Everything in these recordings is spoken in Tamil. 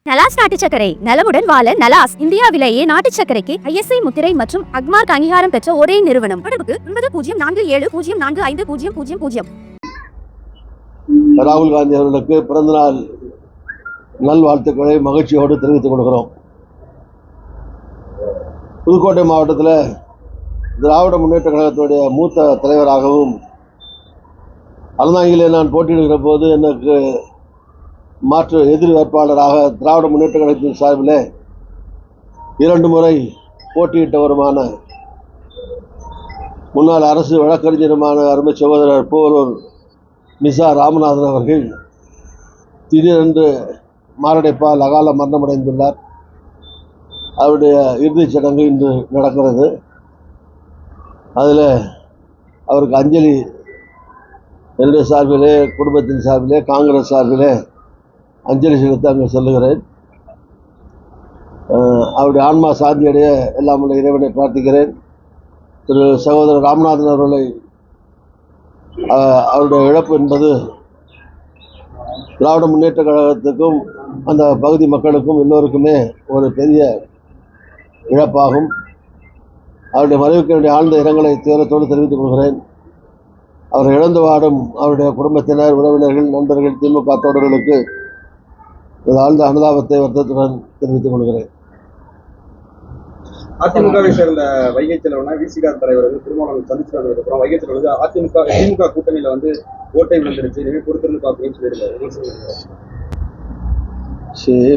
நலாஸ் நாட்டு சர்க்கரை நலமுடன் வாழ நலாஸ் இந்தியாவிலேயே நாட்டு சர்க்கரைக்கு ISI முத்திரை மற்றும் அக்மார்க் அங்கீகாரம் பெற்ற ஒரே நிறுவனம். தொடர்புக்கு 9047045000. ராகுல் காந்தி அவர்களுக்கு பிறந்தநாள் நல்வாழ்த்துக்களை மகிழ்ச்சியோடு தெரிவித்துக் கொள்கிறோம். புதுக்கோட்டை மாவட்டத்தில் திராவிட முன்னேற்ற கழகத்தினுடைய மூத்த தலைவராகவும் அறந்தாங்கிலே நான் போட்டியிடுகிற போது எனக்கு மாற்று எதிர் வேட்பாளராக திராவிட முன்னேற்ற கழகத்தின் சார்பில் 2 முறை போட்டியிட்டவருமான முன்னாள் அரசு வழக்கறிஞருமான அருமை சகோதரர் பூவலூர் மிசா ராமநாதன் அவர்கள் திடீரென்று மாரடைப்பால் அகால மரணமடைந்துள்ளார். அவருடைய இறுதிச் சடங்கு இன்று நடக்கிறது. அதில் அவருக்கு அஞ்சலி என்னுடைய சார்பிலே, குடும்பத்தின் சார்பிலே, காங்கிரஸ் சார்பிலே அஞ்சலி செலுத்த அங்கே செல்லுகிறேன். அவருடைய ஆன்மா சாந்தியடைய எல்லாம் உள்ள இறைவனை பிரார்த்திக்கிறேன். திரு சகோதரர் ராமநாதன் அவர்களை அவருடைய இழப்பு என்பது திராவிட முன்னேற்ற கழகத்துக்கும் அந்த பகுதி மக்களுக்கும் எல்லோருக்குமே ஒரு பெரிய இழப்பாகும். அவருடைய மறைவுக்கு என்னுடைய ஆழ்ந்த இரங்கலை துயரத்தோடு தெரிவித்துக் கொள்கிறேன். அவர் இழந்து வாடும் அவருடைய குடும்பத்தினர், உறவினர்கள், நண்பர்கள், திமுக தோழர்களுக்கு ஆழ்ந்த அனுதாபத்தை வருத்தத்துடன் தெரிவித்துக் கொள்கிறேன். அதிமுகவை சேர்ந்த வைகை செல்வன் விசிகார் தலைவர் திருமாவளவன் சந்திச்சு வந்ததுக்கப்புறம் வைகை செல்வன் திமுக கூட்டணியில ஓட்டை விழுந்துருச்சு, இனிமே பொறுத்திருந்து பார்க்கணும்னு சொல்லியிருக்காரு. சரி,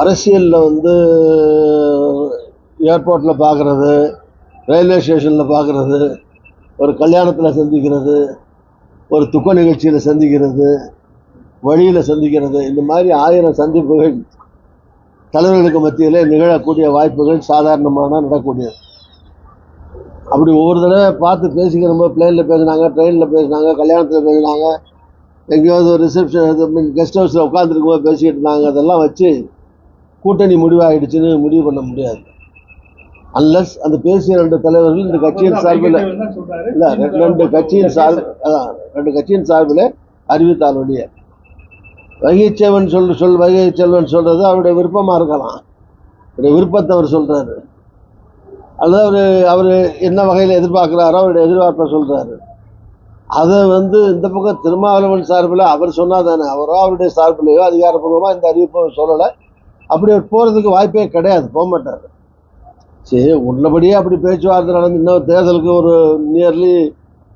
அரசியல்ல ஏர்போர்ட்ல பார்க்கறது, ரயில்வே ஸ்டேஷன்ல பார்க்கறது, ஒரு கல்யாணத்தில் சந்திக்கிறது, ஒரு துக்க நிகழ்ச்சியில் சந்திக்கிறது, வழியில் சந்திக்கிறது, இந்த மாதிரி 1000 சந்திப்புகள் தலைவர்களுக்கு மத்தியிலே நிகழக்கூடிய வாய்ப்புகள் சாதாரணமான நடக்கக்கூடியது. அப்படி ஒவ்வொரு தடவை பார்த்து பேசிக்கிறோம். பிளேனில் பேசினாங்க, ட்ரெயினில் பேசினாங்க, கல்யாணத்தில் பேசினாங்க, எங்கேயாவது ஒரு ரிசப்ஷன் கெஸ்ட் ஹவுஸில் உட்காந்துருக்கும்போது பேசிக்கிட்டு இருந்தாங்க. அதெல்லாம் வச்சு கூட்டணி முடிவாயிடுச்சுன்னு முடிவு பண்ண முடியாது. அன்லஸ் அந்த பேசிய 2 தலைவர்கள் இந்த கட்சியின் சார்பில் இல்லை, 2 கட்சியின் சார்பில் அறிவித்தால் ஒழிய வைகை செல்வன் சொல்றது அவருடைய விருப்பமாக இருக்கலாம். அவருடைய விருப்பத்தை அவர் சொல்றாரு, அல்லது அவர் என்ன வகையில் எதிர்பார்க்கிறாரோ அவருடைய எதிர்பார்ப்பை சொல்றாரு. அதை இந்த பக்கம் திருமாவளவன் சார்பில் அவர் சொன்னா தானே, அவரோ அவருடைய சார்பிலையோ அதிகாரப்பூர்வமாக இந்த அறிவிப்பை சொல்லலை. அப்படி அவர் போகிறதுக்கு வாய்ப்பே கிடையாது, போக மாட்டார். சரி, உள்ளபடியே அப்படி பேச்சுவார்த்தை நடந்து இன்னும் தேர்தலுக்கு ஒரு நியர்லி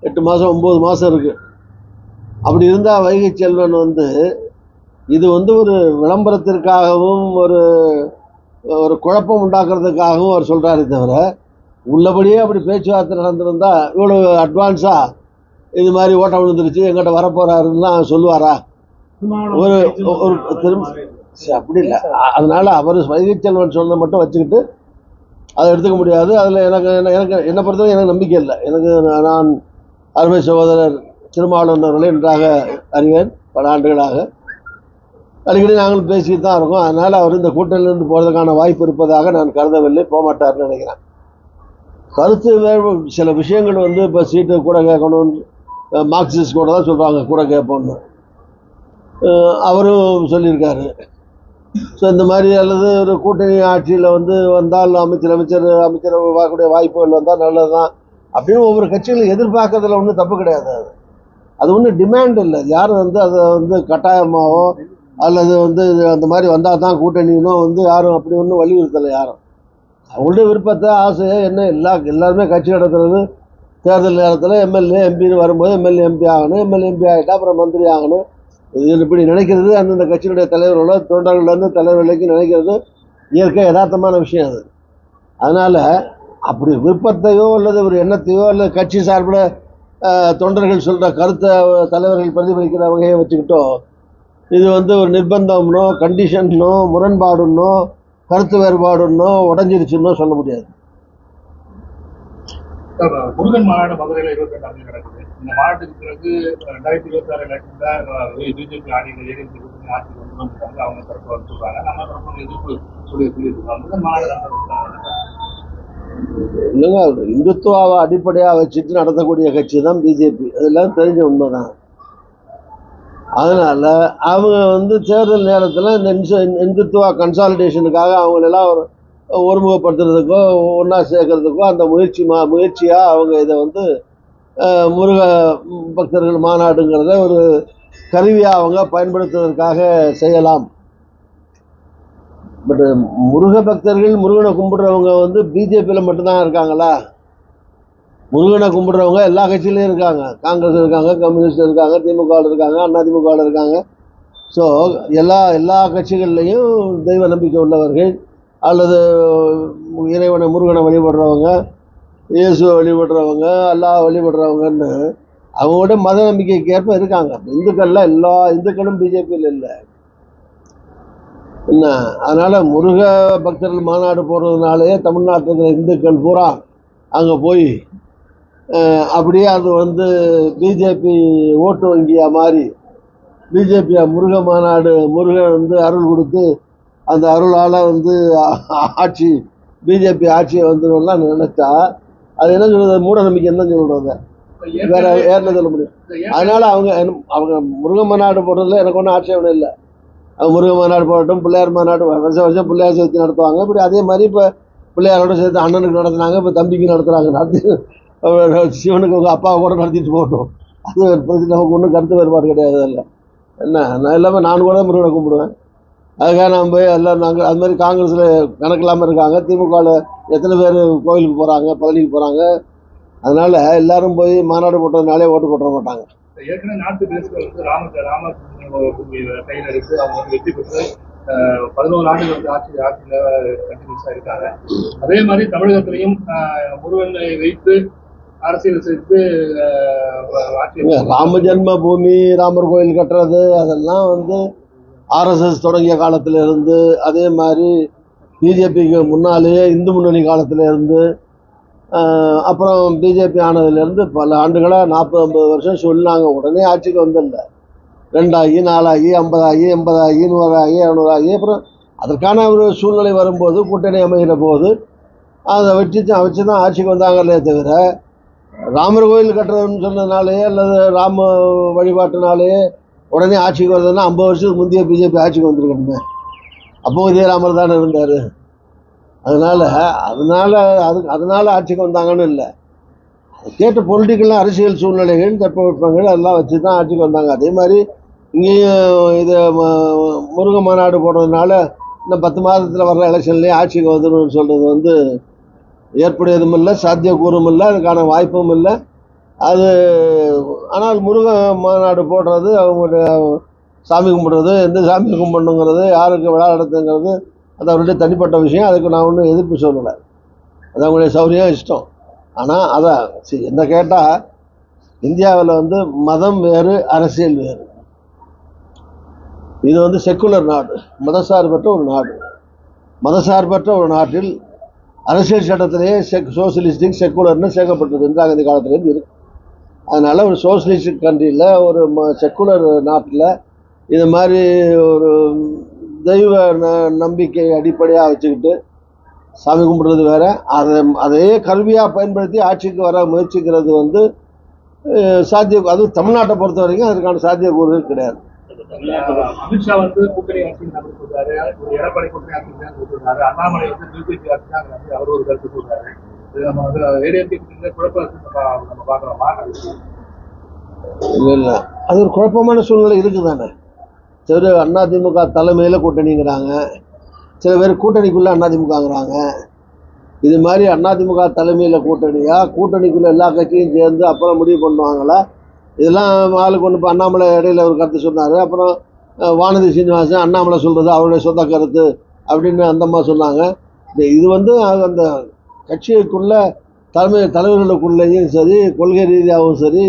8 மாதம் 9 மாதம் இருக்கு. அப்படி இருந்தால் வைகை செல்வன் இது ஒரு விளம்பரத்திற்காகவும் ஒரு குழப்பம் உண்டாக்குறதுக்காகவும் அவர் சொல்றாரு தவிர, உள்ளபடியே அப்படி பேச்சுவார்த்தை நடந்திருந்தா இவ்வளவு அட்வான்ஸா இது மாதிரி ஓட்ட விழுந்துருச்சு எங்கிட்ட வரப்போறாருன்னா சொல்லுவாரா? ஒரு அப்படி இல்லை. அதனால அவர் வைகை செல்வன் சொன்னதை மட்டும் வச்சுக்கிட்டு அதை எடுத்துக்க முடியாது. அதில் என்னை பொறுத்தவரை எனக்கு நம்பிக்கை இல்லை. நான் அருமை சகோதரர் திருமாவளவன் அவர்களை நன்றாக அறிவேன். பல ஆண்டுகளாக அடிக்கடி நாங்களும் பேசிட்டு தான் இருக்கோம். அதனால் அவர் இந்த கூட்டணியிலிருந்து போகிறதுக்கான வாய்ப்பு இருப்பதாக நான் கருதவில்லை, போக மாட்டார்னு நினைக்கிறேன். கருத்து சில விஷயங்கள் இப்போ சீட்டு கூட கேட்கணும், மார்க்சிஸ்ட் கூட தான் சொல்கிறாங்க கூட கேட்போன்னு அவரும் சொல்லியிருக்காரு. ஸோ இந்த மாதிரி அல்லது ஒரு கூட்டணி ஆட்சியில் வந்தால் அமைச்சர் வரக்கூடிய வாய்ப்புகள் வந்தால் நல்லது தான் அப்படின்னு ஒவ்வொரு கட்சிகளும் எதிர்பார்க்கறதுல ஒன்றும் தப்பு கிடையாது. அது ஒன்றும் டிமாண்ட் இல்லை. யாரும் அதை கட்டாயமாகவோ அல்லது அந்த மாதிரி வந்தால் தான் கூட்டணினும் யாரும் அப்படி ஒன்றும் வலியுறுத்தலை. யாரும் அவங்களுடைய விருப்பத்தை, ஆசையை என்ன எல்லாருமே கட்சி நடத்துறது. தேர்தல் நேரத்தில் எம்எல்ஏ எம்பின்னு வரும்போது எம்எல்ஏ எம்பி ஆகணும், எம்எல்ஏ எம்பி ஆகிட்டா அப்புறம் மந்திரி ஆகணும். இது இப்படி நினைக்கிறது அந்தந்த கட்சியினுடைய தலைவர்களோ தொண்டர்கள்லேருந்து தலைவர்களுக்கு நினைக்கிறது இயற்கை யதார்த்தமான விஷயம் அது. அதனால் அப்படி விருப்பத்தையோ அல்லது ஒரு எண்ணத்தையோ அல்லது கட்சி சார்பில் தொண்டர்கள் சொல்கிற கருத்தை தலைவர்கள் பிரதிபலிக்கிற வகையை வச்சுக்கிட்டோ இது ஒரு நிர்பந்தம்னோ கண்டிஷன்னோ முரண்பாடுன்னோ கருத்து வேறுபாடுன்னோ உடஞ்சிருச்சுன்னோ சொல்ல முடியாது. முருகன் மாநாடு மதுரையில் 22ஆம் தேதி நடக்குது. இந்த மாநாட்டுக்கு பிறகு 2026 எலெக்ஷன்ல பிஜேபி ஆட்சிக்கு கொண்டு வந்துட்டாங்க. அவங்க தரப்பு சொல்றாங்க, நம்ம தரப்பு எதிர்ப்பு சொல்லியிருக்காங்க. முருகன் மாநாடு இல்லைங்க, இந்துத்துவாவை அடிப்படையாக வச்சுட்டு நடத்தக்கூடிய கட்சி தான் பிஜேபி. அதெல்லாம் தெரிஞ்ச உண்மைதான். அதனால அவங்க வந்து தேர்தல் நேரத்தில் இந்த இந்துத்துவா கன்சாலிடேஷனுக்காக அவங்களெல்லாம் ஒருமுகப்படுத்துறதுக்கோ ஒன்றா சேர்க்கறதுக்கோ அந்த முயற்சியாக அவங்க இதை வந்து முருக பக்தர்கள் மாநாடுங்கிறத ஒரு கருவியாக அவங்க பயன்படுத்துவதற்காக செய்யலாம். பட் முருக பக்தர்கள் முருகனை கும்பிடுறவங்க வந்து பிஜேபியில் மட்டும்தான் இருக்காங்களா? முருகனை கும்பிடுறவங்க எல்லா கட்சியிலையும் இருக்காங்க. காங்கிரஸ் இருக்காங்க, கம்யூனிஸ்ட் இருக்காங்க, திமுகவில் இருக்காங்க, அதிமுகவில் இருக்காங்க. ஸோ எல்லா கட்சிகள்லையும் தெய்வ நம்பிக்கை உள்ளவர்கள் அல்லது இறைவனை முருகனை வழிபடுறவங்க, இயேசுவை வழிபடுறவங்க, அல்லாஹ் வழிபடுறவங்கன்னு அவங்களோட மத நம்பிக்கைக்கு ஏற்ப இருக்காங்க. இந்துக்கள்லாம் எல்லா இந்துக்களும் பிஜேபியில் இல்லை என்ன. அதனால முருக பக்தர்கள் மாநாடு போடுறதுனாலே தமிழ்நாட்டில் இருக்கிற இந்துக்கள் பூரா அங்கே போய் அப்படியே அது வந்து பிஜேபி ஓட்டு வங்கியா மாறி பிஜேபியா முருக மாநாடு முருகன் வந்து அருள் கொடுத்து அந்த அருளால் வந்து ஆட்சி பிஜேபி ஆட்சியை வந்துடும்லாம் நினைச்சா அது என்ன சொல்றது? மூட நம்பிக்கை என்ன சொல்றது? வேற ஏறின சொல்ல முடியும். அதனால அவங்க முருக மாநாடு போடுறதுல எனக்கு ஒன்றும் ஆட்சேபனை இல்லை. அவங்க முருக மாநாடு போடட்டும், பிள்ளையார் மாநாடு வருஷம் பிள்ளையார் சேர்த்து நடத்துவாங்க. இப்படி அதே மாதிரி இப்போ பிள்ளையாரோட சேர்த்து அண்ணனுக்கு நடத்துனாங்க, இப்போ தம்பிக்கு நடத்துகிறாங்க. நடத்தி சிவனுக்கு உங்கள் அப்பாவை கூட நடத்திட்டு போகட்டும். அது ஒரு பிரச்சனை. நமக்கு ஒன்றும் கருத்து வேறுபாடு கிடையாது. இல்லை என்ன, நான் எல்லாமே நான் கூட முருகனை கும்பிடுவேன். அதுக்காக நான் போய் எல்லாம் நாங்கள் அது மாதிரி காங்கிரஸில் கணக்கு இல்லாமல் இருக்காங்க. திமுகவில் எத்தனை பேர் கோயிலுக்கு போகிறாங்க, பழனிக்கு போகிறாங்க. அதனால எல்லாரும் போய் மாநாடு போட்டதுனாலே ஓட்டு போட மாட்டாங்க. ஏற்கனவே நாட்டு தேசத்தில் வந்து ராமர் கையில் இருக்கு. அவங்க வந்து வெற்றி பெற்று 11 ஆண்டுகள் வந்து ஆட்சியில் கண்டினியூஸாக இருக்காங்க. அதே மாதிரி தமிழகத்திலையும் முருகனை வைத்து அரசியல் செய்து ராம ஜென்ம பூமி, ராமர் கோயில் கட்டுறது அதெல்லாம் வந்து ஆர்எஸ்எஸ் தொடங்கிய காலத்தில் இருந்து, அதே மாதிரி பிஜேபிக்கு முன்னாலேயே இந்து முன்னணி காலத்தில் இருந்து, அப்புறம் பிஜேபி ஆனதுலேருந்து பல ஆண்டுகளாக 40-50 வருஷம் சொன்னாங்க. உடனே ஆட்சிக்கு வந்தில்லை. 2 ஆகி 4 ஆகி 50 ஆகி 80 ஆகி 100 ஆகி 200 ஆகி அப்புறம் அதற்கான ஒரு சூழ்நிலை வரும்போது கூட்டணி அமைகிற போது அதை வச்சு தான் ஆட்சிக்கு வந்தாங்களே தவிர ராமர் கோயில் கட்டுறதுன்னு சொன்னதுனாலேயே அல்லது ராம வழிபாட்டுனாலேயே உடனே ஆட்சிக்கு வந்ததுன்னா 50 வருஷத்துக்கு முந்தைய பிஜேபி ஆட்சிக்கு வந்திருக்கணுமே. அப்போ இதே ராமர் தானே இருந்தார். அதனால ஆட்சிக்கு வந்தாங்கன்னு இல்லை. கேட்ட பொலிட்டிக்கல் அரசியல் சூழ்நிலைகள், தட்பவெப்பங்கள் அதெல்லாம் வச்சு தான் ஆட்சிக்கு வந்தாங்க. அதே மாதிரி இங்கேயும் இது முருக மாநாடு போடுறதுனால இன்னும் 10 மாதத்தில் வர்ற எலெக்ஷன்லேயே ஆட்சிக்கு வந்துடும் சொல்கிறது வந்து ஏற்புடையதும் இல்லை, சாத்தியக்கூறும் இல்லை, அதுக்கான வாய்ப்பும் இல்லை. அது ஆனால் முருக மாநாடு போடுறது, அவங்களுடைய சாமி கும்பிட்றது, எந்த சாமி கும்பிடணுங்கிறது, யாருக்கு விழா நடத்துங்கிறது அது அவருடைய தனிப்பட்ட விஷயம். அதுக்கு நான் ஒன்றும் எதிர்ப்பு சொல்லலை. அது அவங்களுடைய சௌரியம், இஷ்டம். ஆனால் அதான் என்ன கேட்டால் இந்தியாவில் வந்து மதம் வேறு, அரசியல் வேறு. இது வந்து செக்குலர் நாடு, மதசார்பற்ற ஒரு நாடு. மதசார்பற்ற ஒரு நாட்டில் அரசியல் சட்டத்திலேயே சோசியலிஸ்டிக் செக்குலர்னு சேர்க்கப்பட்டது இந்திரா காந்தி காலத்துலேருந்து இருக்கு. அதனால் ஒரு சோசியலிஸ்டிக் கண்ட்ரியில் ஒரு செக்குலர் நாட்டில் இது மாதிரி ஒரு தெய்வ நம்பிக்கை அடிப்படையாக வச்சுக்கிட்டு சாமி கும்பிட்றது வேற, அதே கல்வியாக பயன்படுத்தி ஆட்சிக்கு வர முயற்சிக்கிறது வந்து சாத்தியம். அதுவும் தமிழ்நாட்டை பொறுத்த வரைக்கும் அதற்கான சாத்தியக்கூறுகள் கிடையாது. அமித்ஷா வந்து கூட்டணி ஆட்சி சொல்றாரு, எடப்பாடி கூட்டணி ஆட்சி சொல்றாரு, அண்ணாமலை வந்து பிஜேபி ஆட்சி தான் அவர் ஒரு கருத்து சொல்றாரு. நம்ம வந்து ஏடிஎம்கே குழப்பத்தை நம்ம பார்க்கலாமா? இல்லை, அது ஒரு குழப்பமான சூழ்நிலை இருக்குதானே. சரி, அதிமுக தலைமையில் கூட்டணிங்கிறாங்க, சில பேர் கூட்டணிக்குள்ளே அதிமுகங்கிறாங்க. இது மாதிரி அதிமுக தலைமையில் கூட்டணியா, கூட்டணிக்குள்ளே எல்லா கட்சியும் சேர்ந்து அப்புறம் முடிவு பண்ணுவாங்களா? இதெல்லாம் ஆளுக்கு ஒன்று. இப்போ அண்ணாமலை இடையில ஒரு கருத்து சொன்னார். அப்புறம் வானதி சீனிவாசன் அண்ணாமலை சொல்கிறது அவருடைய சொந்த கருத்து அப்படின்னு அந்தம்மா சொன்னாங்க. இது வந்து அந்த கட்சிக்குள்ள தலைவர்களுக்குள்ளேயும் சரி, கொள்கை ரீதியாகவும் சரி,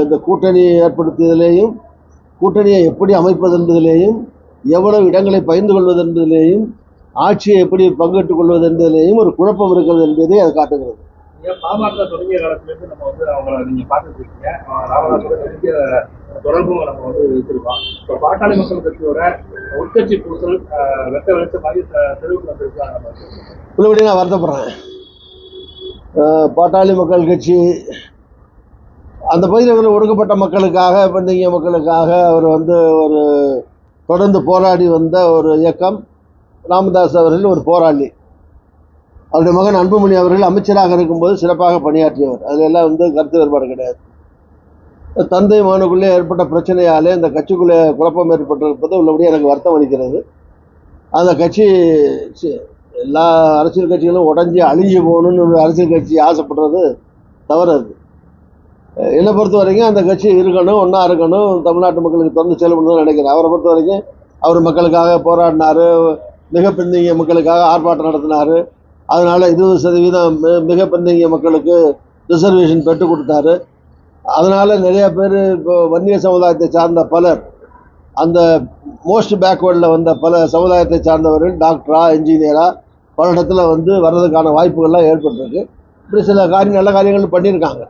இந்த கூட்டணி ஏற்படுத்துவதிலேயும், கூட்டணியை எப்படி அமைப்பது என்பதிலேயும், எவ்வளவு இடங்களை பகிர்ந்து கொள்வது என்பதிலேயும், ஆட்சியை எப்படி பங்கிட்டுக் கொள்வது என்பதிலேயும் ஒரு குழப்பம் இருக்கிறது என்பதை அது காட்டுகிறது. பாமக தொடங்கிய காலத்திலிருந்து நம்ம வந்து அவங்களை நீங்க பார்த்துருக்கீங்க, ராமதாஸோட நெருங்கிய தொடர்பும் நம்ம வந்து வச்சிருக்கோம். இப்போ பாட்டாளி மக்கள் கட்சியோட உட்கட்சி பூசல் வெட்ட வெளிச்ச மாதிரி தெருவுக்கு வந்திருக்காங்க. நான் வருத்தப்படுறேன். பாட்டாளி மக்கள் கட்சி அந்த பகுதியில் இருக்கிற ஒடுக்கப்பட்ட மக்களுக்காக, பின்தங்கிய மக்களுக்காக அவர் வந்து ஒரு தொடர்ந்து போராடி வந்த ஒரு இயக்கம். ராமதாஸ் அவர்கள் ஒரு போராளி. அவருடைய மகன் அன்புமணி அவர்கள் அமைச்சராக இருக்கும்போது சிறப்பாக பணியாற்றியவர். அதில் எல்லாம் வந்து கருத்து வேறுபாடு கிடையாது. தந்தை மகனுக்குள்ளே ஏற்பட்ட பிரச்சனையாலே இந்த கட்சிக்குள்ளே குழப்பம் ஏற்பட்டிருப்பது உள்ளபடி எனக்கு வருத்தம் அளிக்கிறது. அந்த கட்சி எல்லா அரசியல் கட்சிகளும் உடஞ்சி அழிஞ்சு போகணும்னு ஒரு அரசியல் கட்சி ஆசைப்படுறது தவறு. அது என்னை பொறுத்த வரைக்கும் அந்த கட்சி இருக்கணும், ஒன்றா இருக்கணும், தமிழ்நாட்டு மக்களுக்கு தொடர்ந்து செயல்படணும்னு நினைக்கிறேன். அவரை பொறுத்த வரைக்கும் அவர் மக்களுக்காக போராடினார், மிக பின்தங்கிய மக்களுக்காக ஆர்ப்பாட்டம் நடத்தினார். அதனால் 20% மிக பின்தங்கிய மக்களுக்கு ரிசர்வேஷன் பெற்று கொடுத்தாரு. அதனால் நிறைய பேர் இப்போ வன்னிய சமுதாயத்தை சார்ந்த பலர், அந்த மோஸ்ட் பேக்வேர்டில் வந்த பல சமுதாயத்தை சார்ந்தவர்கள் டாக்டரா, என்ஜினியரா பல இடத்துல வந்து வர்றதுக்கான வாய்ப்புகள்லாம் ஏற்பட்டிருக்கு. இப்படி சில நல்ல காரியங்கள் பண்ணியிருக்காங்க.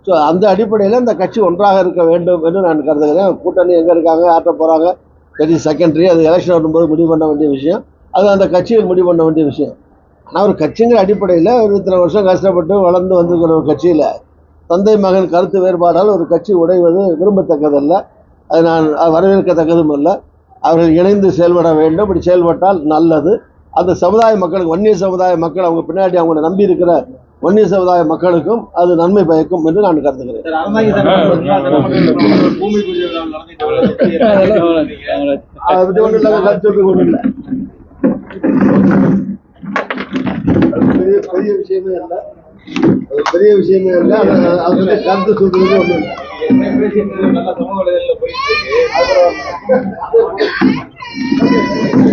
ஸோ அந்த அடிப்படையில் இந்த கட்சி ஒன்றாக இருக்க வேண்டும் என்று நான் கருதுகிறேன். கூட்டணி எங்கே இருக்காங்க, ஆற்ற போகிறாங்க, கட்சி செகண்டரி, அது எலெக்ஷன் வரும்போது முடிவு பண்ண வேண்டிய விஷயம். அது அந்த கட்சிகள் முடிவு பண்ண வேண்டிய விஷயம். ஆனால் ஒரு கட்சிங்கிற அடிப்படையில் ஒரு இத்தனை வருஷம் கஷ்டப்பட்டு வளர்ந்து வந்திருக்கிற ஒரு கட்சியில் தந்தை மகன் கருத்து வேறுபாடால் ஒரு கட்சி உடைவது விரும்பத்தக்கதல்ல. அது நான் வரவேற்கத்தக்கதும் அல்ல. அவர்கள் இணைந்து செயல்பட வேண்டும். இப்படி செயல்பட்டால் நல்லது. அந்த சமுதாய மக்களுக்கு, வன்னிய சமுதாய மக்கள், அவங்க பின்னாடி அவங்களை நம்பி இருக்கிற வன்னிய சமுதாய மக்களுக்கும் அது நன்மை பயக்கும் என்று நான் கருதுகிறேன். அதை பற்றி ஒன்றும் இல்லை, கருத்து ஒன்றும் இல்லை, பெரிய விஷயமே இல்லை, அது பெரிய விஷயமே இல்லை. அது வந்து கருத்து சொல்றது ஒன்றும் இல்லை. நல்ல சமூக வலைதளத்தில் போயிட்டு இருக்கு.